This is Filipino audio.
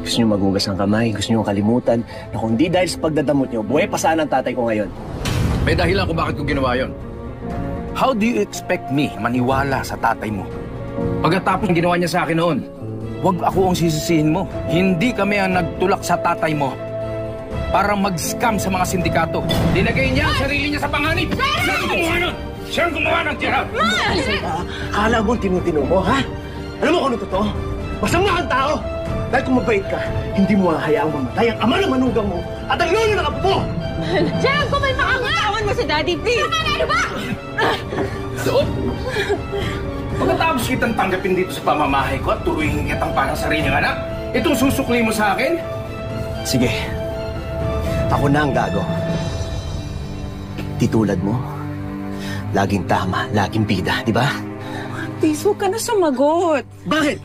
Gusto nyo magugas ng kamay, gusto nyo kalimutan na kung di dahil sa pagdadamot nyo, buhay pa sana ang tatay ko ngayon. May dahilan kung bakit ko ginawa yon. How do you expect me maniwala sa tatay mo? Pagkatapos ng ginawa niya sa akin noon, wag ako ang sisisihin mo. Hindi kami ang nagtulak sa tatay mo para mag-scam sa mga sindikato. Dinagay niya ang sarili niya sa panganib. Siya ang gumawa nun! Siya ang gumawa ng tira! Akala mo tinutino mo, ha? Alam mo kung ano totoo? Masama kang tao! Dahil kung mabait ka, hindi mo hahayaang mamatay ang ama ng manugang mo at ang lolo ng apo mo! Jem, kumalma ka nga! Tawan mo si Daddy, please! Tama na, ano ba? Doon! Pagkatapos kitang tanggapin dito sa pamamahay ko at turuin kitang parang sariling anak, itong susukli mo sa akin? Sige. Ako na ang gago. Di tulad mo. Laging tama, laging bida, di ba? Please, huwag ka na sumagot. Bakit?